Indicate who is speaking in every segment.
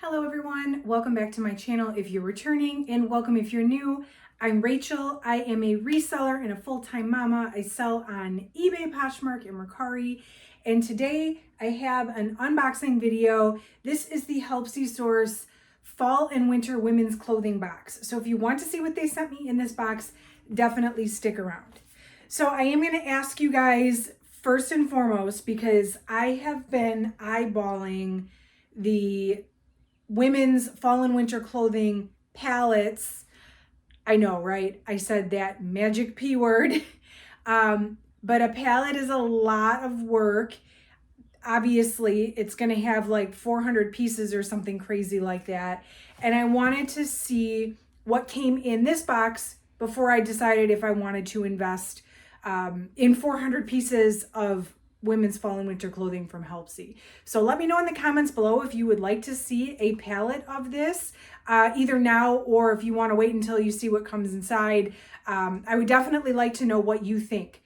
Speaker 1: Hello everyone, welcome back to my channel if you're returning, and welcome if you're new. I'm Rachel. I am a reseller and a full-time mama. I sell on eBay, Poshmark, and Mercari. And today I have an unboxing video. This is the Helpsy Source Fall and Winter Women's Clothing Box. So if you want to see what they sent me in this box, definitely stick around. So I am going to ask you guys first and foremost, because I have been eyeballing the women's fall and winter clothing pallets. I know, right? I said that magic P word. But a pallet is a lot of work. Obviously, it's going to have like 400 pieces or something crazy like that. And I wanted to see what came in this box before I decided if I wanted to invest in 400 pieces of women's fall and winter clothing from Helpsy. So let me know in the comments below if you would like to see a pallet of this, either now or if you want to wait until you see what comes inside. I would definitely like to know what you think.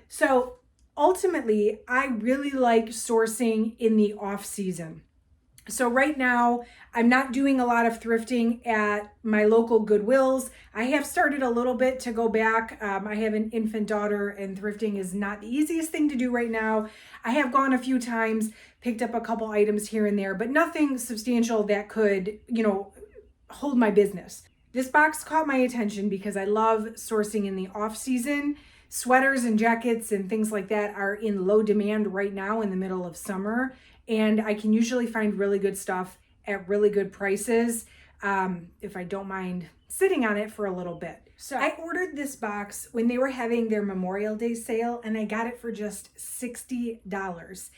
Speaker 1: So ultimately, I really like sourcing in the off season. So right now, I'm not doing a lot of thrifting at my local Goodwills. I have started a little bit to go back. I have an infant daughter and thrifting is not the easiest thing to do right now. I have gone a few times, picked up a couple items here and there, but nothing substantial that could, hold my business. This box caught my attention because I love sourcing in the off season. Sweaters and jackets and things like that are in low demand right now in the middle of summer. And I can usually find really good stuff at really good prices if I don't mind sitting on it for a little bit. So I ordered this box when they were having their Memorial Day sale, and I got it for just $60.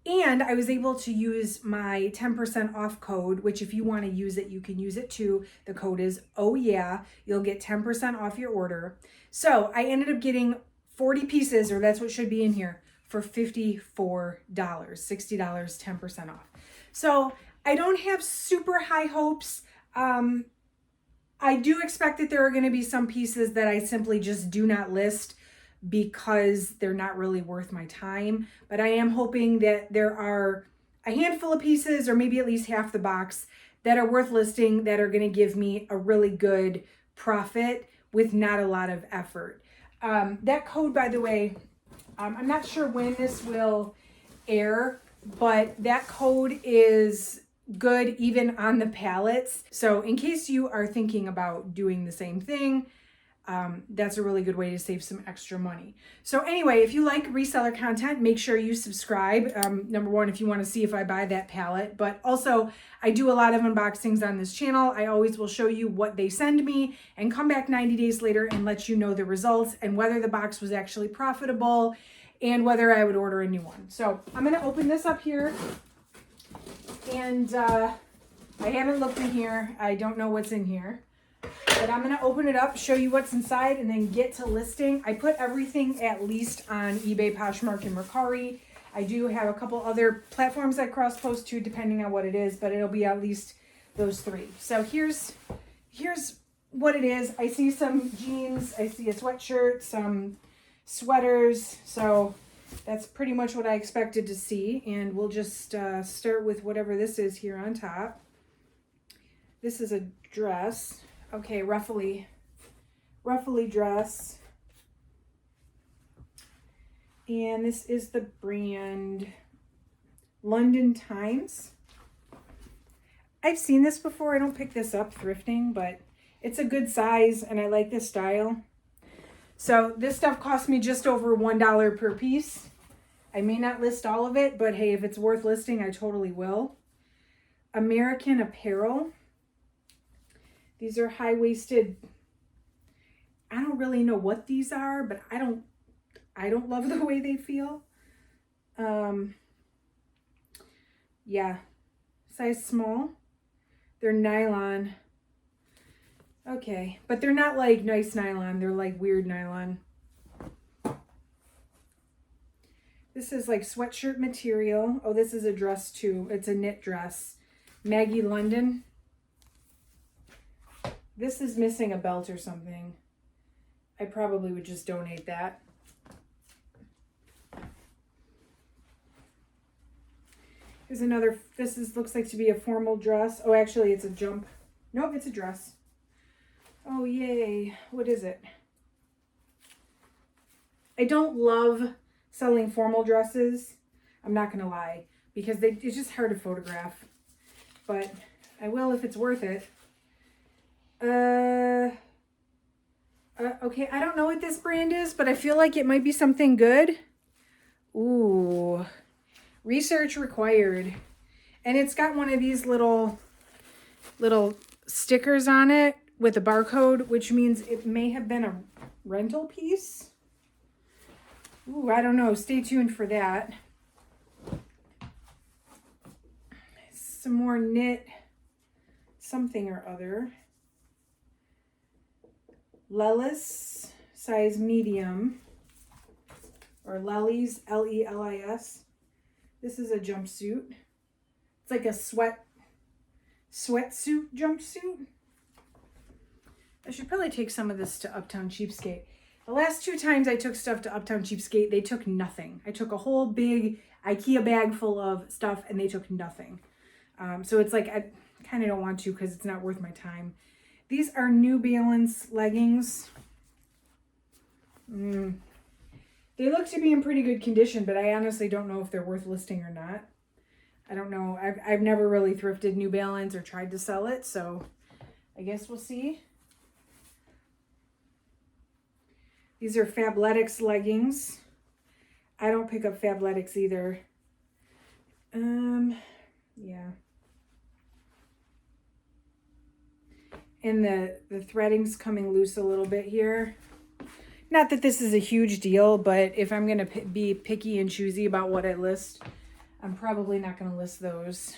Speaker 1: And I was able to use my 10% off code, which if you want to use it, you can use it too. The code is "Oh yeah." You'll get 10% off your order. So I ended up getting 40 pieces, or that's what should be in here, for $54, $60, 10% off. So I don't have super high hopes. I do expect that there are going to be some pieces that I simply just do not list because they're not really worth my time. But I am hoping that there are a handful of pieces, or maybe at least half the box, that are worth listing, that are going to give me a really good profit with not a lot of effort. That code, by the way, I'm not sure when this will air, but that code is good even on the pallets. So in case you are thinking about doing the same thing, that's a really good way to save some extra money. So anyway, if you like reseller content, make sure you subscribe. Number one, if you want to see if I buy that pallet, but also I do a lot of unboxings on this channel. I always will show you what they send me and come back 90 days later and let you know the results and whether the box was actually profitable and whether I would order a new one. So I'm going to open this up here, and I haven't looked in here. I don't know what's in here. But I'm going to open it up, show you what's inside, and then get to listing. I put everything at least on eBay, Poshmark, and Mercari. I do have a couple other platforms I cross-post to depending on what it is, but it'll be at least those three. So here's what it is. I see some jeans. I see a sweatshirt, some sweaters. So that's pretty much what I expected to see. And we'll just start with whatever this is here on top. This is a dress. Okay, ruffly dress. And this is the brand London Times. I've seen this before. I don't pick this up thrifting, but it's a good size and I like this style. So this stuff cost me just over $1 per piece. I may not list all of it, but hey, if it's worth listing, I totally will. American Apparel. These are high-waisted. I don't really know what these are, but I don't love the way they feel. Yeah, size small. They're nylon. Okay, but they're not like nice nylon. They're like weird nylon. This is like sweatshirt material. Oh, this is a dress too. It's a knit dress. Maggie London. This is missing a belt or something. I probably would just donate that. Here's another, looks like to be a formal dress. Oh, actually it's a jump. Nope, it's a dress. Oh, yay. What is it? I don't love selling formal dresses. I'm not going to lie, because it's just hard to photograph. But I will if it's worth it. Okay, I don't know what this brand is, but I feel like it might be something good. Ooh, research required. And it's got one of these little stickers on it with a barcode, which means it may have been a rental piece. Ooh, I don't know. Stay tuned for that. Some more knit something or other. Lelis, size medium. Or Lelis, L-E-L-I-S. This is a jumpsuit. It's like a sweatsuit jumpsuit. I should probably take some of this to Uptown Cheapskate. The last 2 times I took stuff to Uptown Cheapskate, they took nothing. I took a whole big IKEA bag full of stuff and they took nothing. So it's like, I kind of don't want to because it's not worth my time. These are New Balance leggings. They look to be in pretty good condition, but I honestly don't know if they're worth listing or not. I don't know. I've never really thrifted New Balance or tried to sell it, so I guess we'll see. These are Fabletics leggings. I don't pick up Fabletics either. Yeah. And the threading's coming loose a little bit here. Not that this is a huge deal, but if I'm going to be picky and choosy about what I list, I'm probably not going to list those.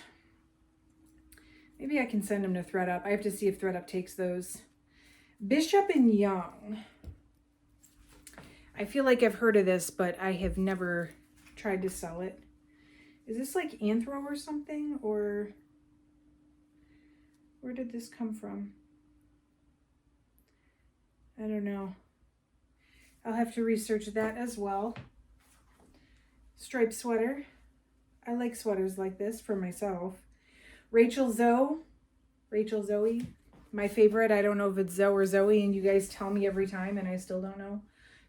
Speaker 1: Maybe I can send them to thredup. I have to see if thredup takes those. Bishop and Young. I feel like I've heard of this, but I have never tried to sell it. Is this like Anthro or something? Or where did this come from? I don't know. I'll have to research that as well. Striped sweater. I like sweaters like this for myself. Rachel Zoe. My favorite. I don't know if it's Zoe or Zoe, and you guys tell me every time, and I still don't know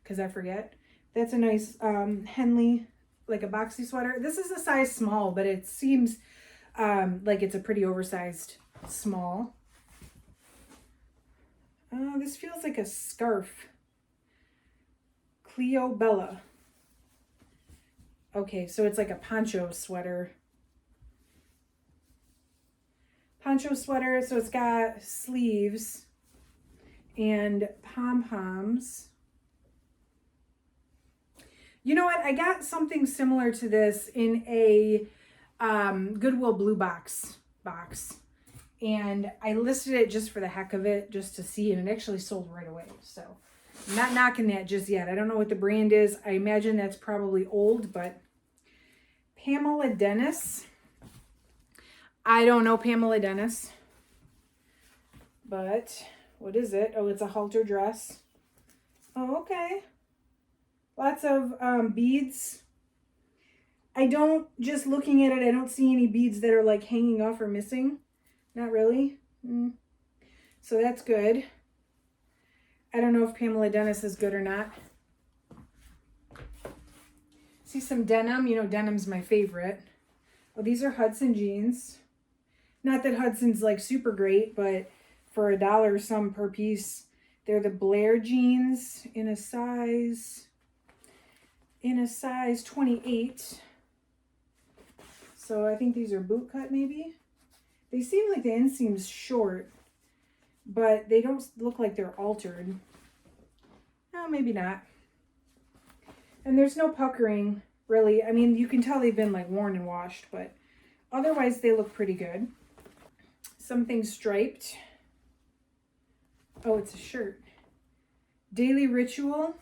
Speaker 1: because I forget. That's a nice Henley, like a boxy sweater. This is a size small, but it seems like it's a pretty oversized small. This feels like a scarf. Cleo Bella. Okay, so it's like a poncho sweater. Poncho sweater, so it's got sleeves and pom-poms. You know what? I got something similar to this in a Goodwill Blue box. And I listed it just for the heck of it, just to see, and it actually sold right away. So I'm not knocking that just yet. I don't know what the brand is. I imagine that's probably old, but Pamela Dennis. I don't know Pamela Dennis, but what is it? Oh, it's a halter dress. Oh, okay. Lots of beads. I don't, just looking at it, I don't see any beads that are like hanging off or missing. Not really. So that's good. I don't know if Pamela Dennis is good or not. See some denim. You know, denim's my favorite. Oh, these are Hudson jeans. Not that Hudson's like super great, but for $1 some per piece. They're the Blair jeans in a size 28. So I think these are boot cut maybe. They seem like the inseam's short, but they don't look like they're altered. No, maybe not. And there's no puckering, really. I mean, you can tell they've been like worn and washed, but otherwise they look pretty good. Something striped. Oh, it's a shirt. Daily Ritual.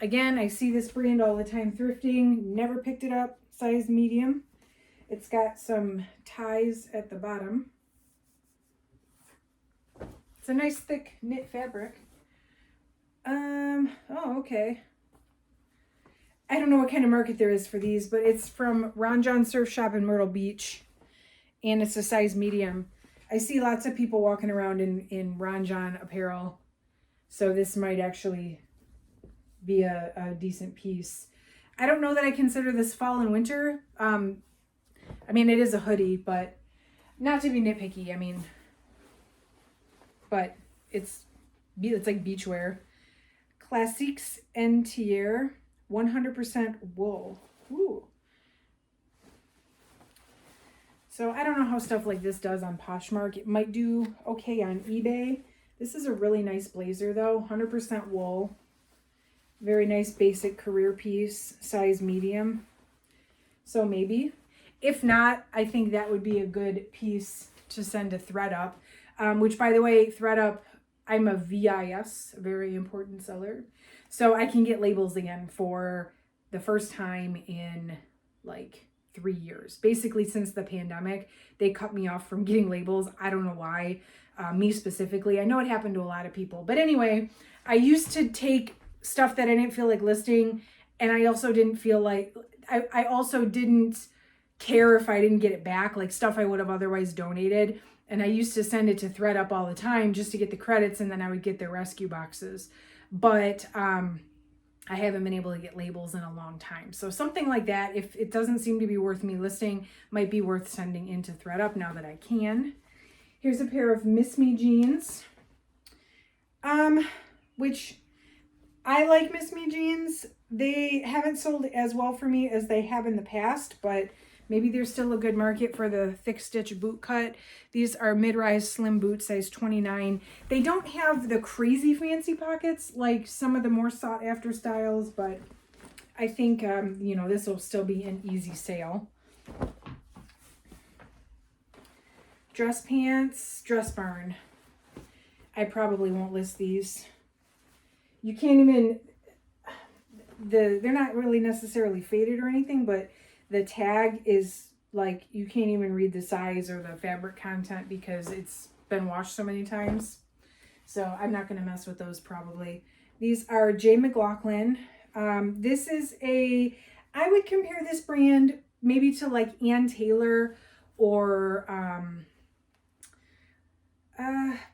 Speaker 1: Again, I see this brand all the time thrifting. Never picked it up. Size medium. It's got some ties at the bottom. It's a nice thick knit fabric. Oh, okay. I don't know what kind of market there is for these, but it's from Ron John Surf Shop in Myrtle Beach, and it's a size medium. I see lots of people walking around in Ron John apparel, so this might actually be a decent piece. I don't know that I consider this fall and winter. I mean, it is a hoodie, but not to be nitpicky. I mean, but it's like beachwear. Classiques Entier, 100% wool. Ooh. So I don't know how stuff like this does on Poshmark. It might do okay on eBay. This is a really nice blazer though, 100% wool. Very nice basic career piece, size medium. So maybe. If not, I think that would be a good piece to send to thredup, which by the way, thredup, I'm a VIS, a very important seller. So I can get labels again for the first time in like 3 years. Basically since the pandemic, they cut me off from getting labels. I don't know why, me specifically. I know it happened to a lot of people. But anyway, I used to take stuff that I didn't feel like listing, and I also didn't feel like, I also didn't care if I didn't get it back, like stuff I would have otherwise donated. And I used to send it to thredup all the time just to get the credits, and then I would get their rescue boxes. But I haven't been able to get labels in a long time. So something like that, if it doesn't seem to be worth me listing, might be worth sending into thredup now that I can. Here's a pair of Miss Me jeans, which I like Miss Me jeans. They haven't sold as well for me as they have in the past, but maybe there's still a good market for the thick stitch boot cut. These are mid-rise slim boots, size 29. They don't have the crazy fancy pockets like some of the more sought after styles, but I think, you know, this will still be an easy sale. Dress pants, Dress Barn. I probably won't list these. You can't even, they're not really necessarily faded or anything, but the tag is like, you can't even read the size or the fabric content because it's been washed so many times. So I'm not going to mess with those probably. These are J. McLaughlin. This is I would compare this brand maybe to like Ann Taylor or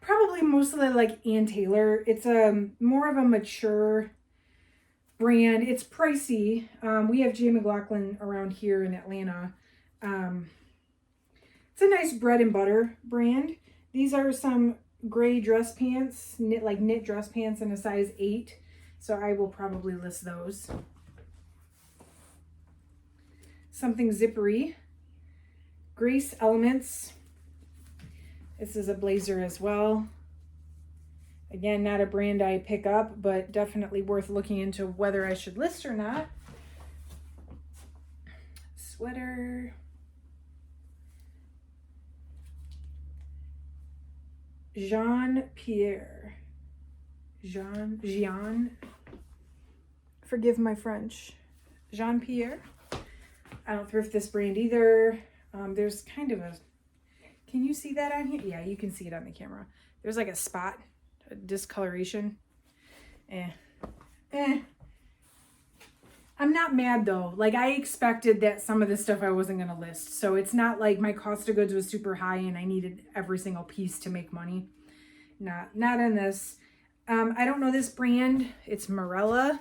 Speaker 1: probably mostly like Ann Taylor. It's more of a mature brand. It's pricey. We have J. McLaughlin around here in Atlanta. It's a nice bread and butter brand. These are some gray dress pants, knit dress pants in a size 8. So I will probably list those. Something zippery. Grace Elements. This is a blazer as well. Again, not a brand I pick up, but definitely worth looking into whether I should list or not. Sweater. Jean-Pierre. Jean. Forgive my French. Jean-Pierre. I don't thrift this brand either. There's kind of a, can you see that on here? Yeah, you can see it on the camera. There's like a spot, a discoloration. I'm not mad though. Like I expected that some of this stuff I wasn't going to list. So it's not like my cost of goods was super high and I needed every single piece to make money. Not in this. I don't know this brand. It's Morella.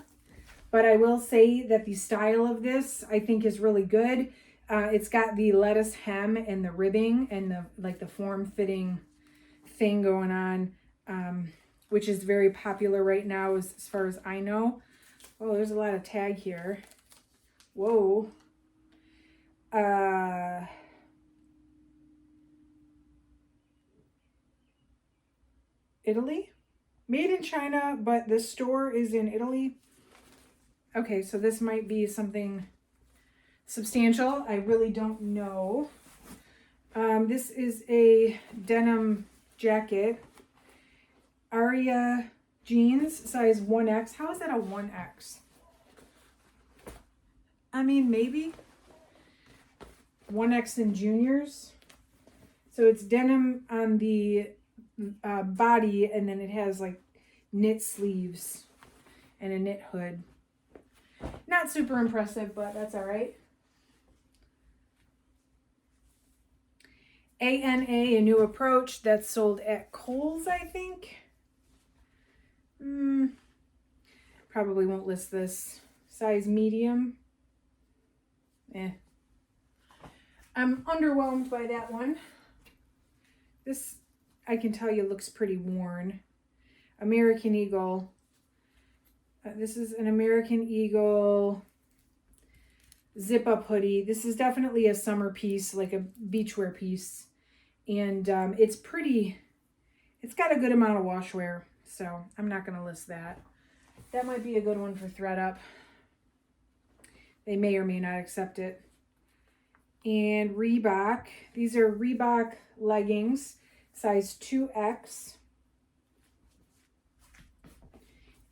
Speaker 1: But I will say that the style of this I think is really good. It's got the lettuce hem and the ribbing and the form-fitting thing going on, which is very popular right now as far as I know. Oh, there's a lot of tag here. Whoa. Italy? Made in China, but the store is in Italy. Okay, so this might be something substantial. I really don't know. This is a denim jacket. Aria jeans, size 1X. How is that a 1X? I mean, maybe 1X in juniors. So it's denim on the body, and then it has like knit sleeves and a knit hood. Not super impressive, but that's all right. ANA, a new approach that's sold at Kohl's, I think. Probably won't list this. Size medium. I'm underwhelmed by that one. This, I can tell you, looks pretty worn. American Eagle. This is an American Eagle zip-up hoodie. This is definitely a summer piece, like a beachwear piece. And it's pretty, it's got a good amount of wash wear, so I'm not going to list that. That might be a good one for thredup. They may or may not accept it. And Reebok. These are Reebok leggings, size 2X.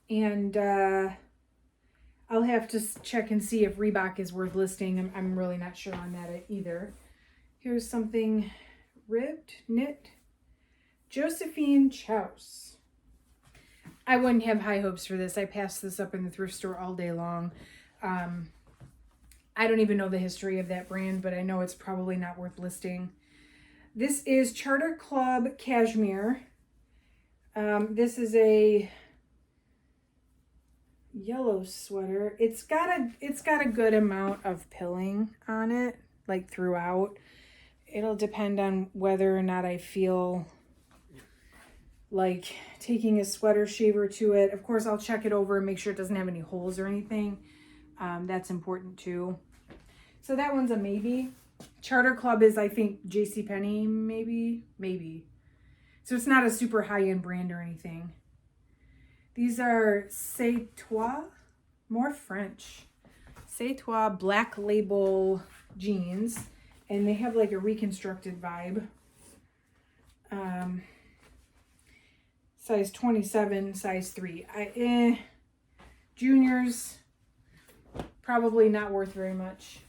Speaker 1: And I'll have to check and see if Reebok is worth listing. I'm really not sure on that either. Here's something ribbed, knit, Josephine Chouse. I wouldn't have high hopes for this. I passed this up in the thrift store all day long. I don't even know the history of that brand, but I know it's probably not worth listing. This is Charter Club Cashmere. This is a yellow sweater. It's got a good amount of pilling on it, like throughout. It'll depend on whether or not I feel like taking a sweater shaver to it. Of course, I'll check it over and make sure it doesn't have any holes or anything. That's important too. So that one's a maybe. Charter Club is, I think, JCPenney, maybe. So it's not a super high-end brand or anything. These are C'est Toi, more French. C'est Toi black label jeans. And they have like a reconstructed vibe. Size 27, size 3. Juniors, probably not worth very much.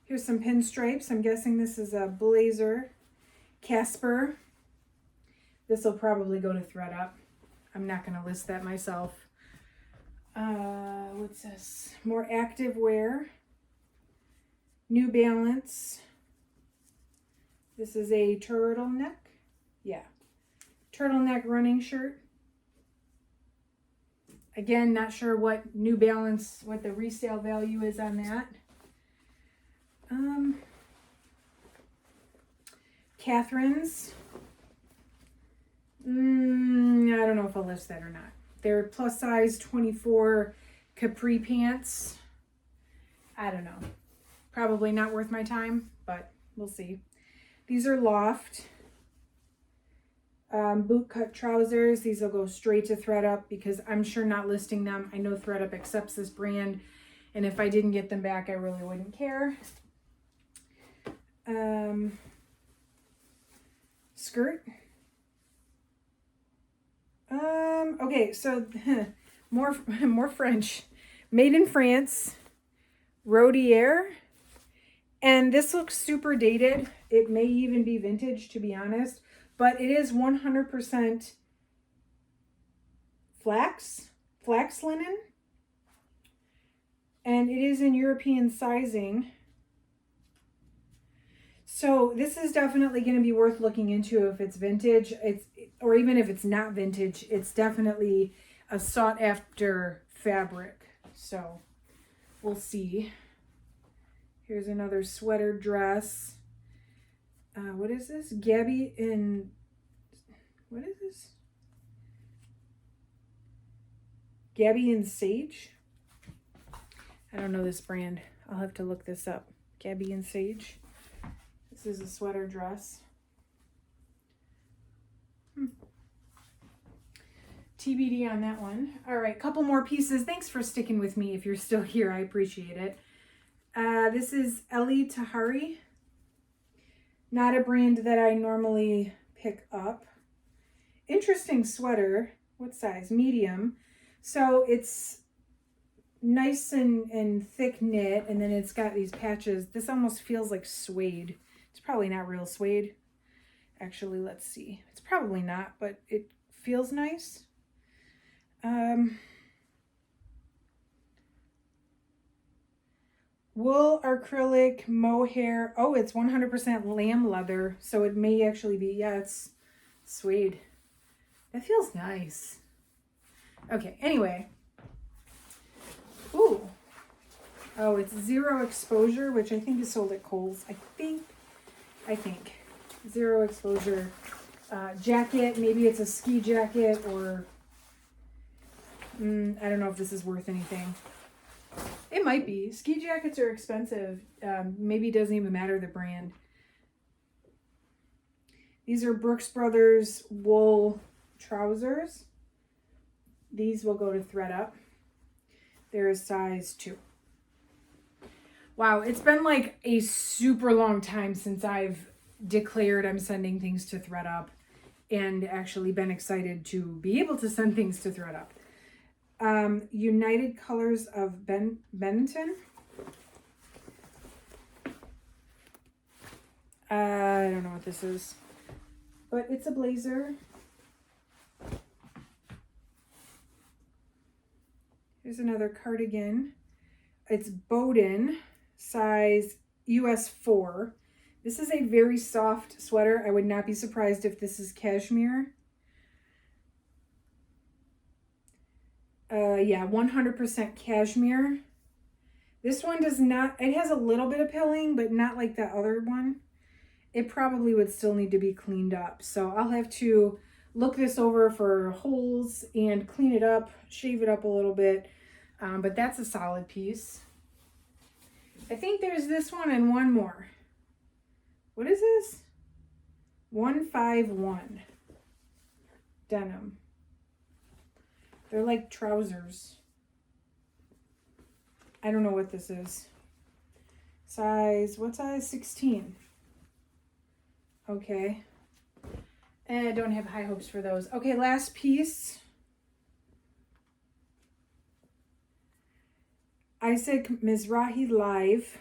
Speaker 1: Here's some pinstripes. I'm guessing this is a blazer. Casper. This will probably go to thredup. I'm not going to list that myself. What's this? More activewear. New Balance. This is a turtleneck. Yeah. Turtleneck running shirt. Again, not sure what New Balance, what the resale value is on that. Catherine's. I don't know if I'll list that or not. They're plus size 24 capri pants. I don't know. Probably not worth my time, but we'll see. These are Loft. Boot cut trousers. These will go straight to thredup because I'm sure not listing them. I know thredup accepts this brand, and if I didn't get them back, I really wouldn't care. Skirt. Okay, so more French. Made in France. Rodier. And this looks super dated. It may even be vintage, to be honest. But it is 100% flax linen. And it is in European sizing. So this is definitely going to be worth looking into if it's vintage. Or even if it's not vintage, it's definitely a sought after fabric. So we'll see. Here's another sweater dress. What is this? Gabby in, what is this? Gabby and Sage? I don't know this brand. I'll have to look this up. Gabby and Sage. This is a sweater dress. TBD on that one. All right, couple more pieces. Thanks for sticking with me if you're still here. I appreciate it. This is Ellie Tahari. Not a brand that I normally pick up. Interesting sweater. What size? Medium. So it's nice and thick knit, and then it's got these patches. This almost feels like suede. It's probably not real suede. Actually, let's see. It's probably not, but it feels nice. Wool acrylic mohair. Oh, it's 100% lamb leather. So it may actually be, yeah, it's suede. That feels nice. Okay, anyway. Ooh. Oh, it's zero exposure, which I think is sold at Kohl's. I think. Zero exposure jacket. Maybe it's a ski jacket or I don't know if this is worth anything. It might be. Ski jackets are expensive. Maybe it doesn't even matter the brand. These are Brooks Brothers wool trousers. These will go to thredup. They're a size 2. Wow, it's been like a super long time since I've declared I'm sending things to thredup and actually been excited to be able to send things to thredup. United Colors of Benton. I don't know what this is, but it's a blazer. Here's another cardigan. It's Bowden, size US 4. This is a very soft sweater. I would not be surprised if this is cashmere. Yeah, 100% cashmere. This one does not, it has a little bit of pilling, but not like that other one. It probably would still need to be cleaned up. So I'll have to look this over for holes and clean it up, shave it up a little bit. But that's a solid piece. I think there's this one and one more. What is this? 151 denim. They're like trousers. I don't know what this is. Size, what size? 16. Okay. And I don't have high hopes for those. Okay, last piece. Isaac Mizrahi Live.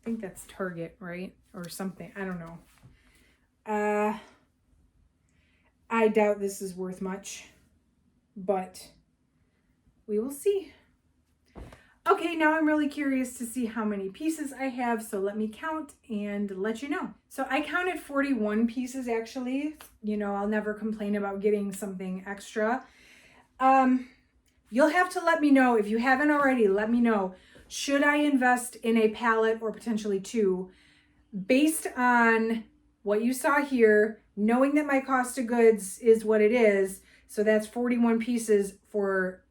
Speaker 1: I think that's Target, right? Or something. I don't know. I doubt this is worth much, but we will see. Okay, now I'm really curious to see how many pieces I have, so let me count and let you know. So I counted 41 pieces actually. You know, I'll never complain about getting something extra. You'll have to let me know, if you haven't already, let me know. Should I invest in a pallet or potentially 2 based on what you saw here, knowing that my cost of goods is what it is? So that's 41 pieces for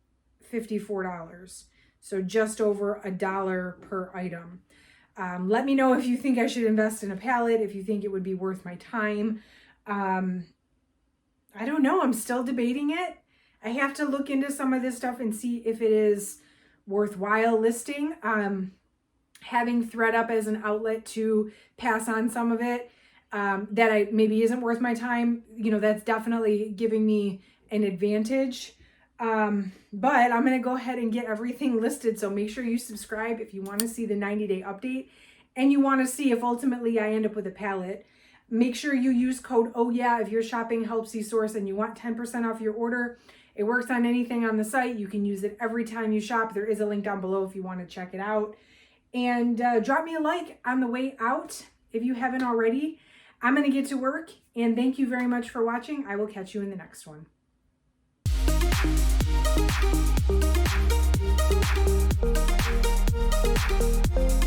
Speaker 1: $54. So just over $1 per item. Let me know if you think I should invest in a pallet, if you think it would be worth my time. I don't know. I'm still debating it. I have to look into some of this stuff and see if it is worthwhile listing. Having thredup as an outlet to pass on some of it that maybe isn't worth my time, you know, that's definitely giving me an advantage. But I'm going to go ahead and get everything listed. So make sure you subscribe if you want to see the 90-day update and you want to see if ultimately I end up with a pallet. Make sure you use code OHYEAH if you're shopping Helpsy Source and you want 10% off your order. It works on anything on the site. You can use it every time you shop. There is a link down below if you want to check it out. And drop me a like on the way out if you haven't already. I'm going to get to work, and thank you very much for watching. I will catch you in the next one. Thank you.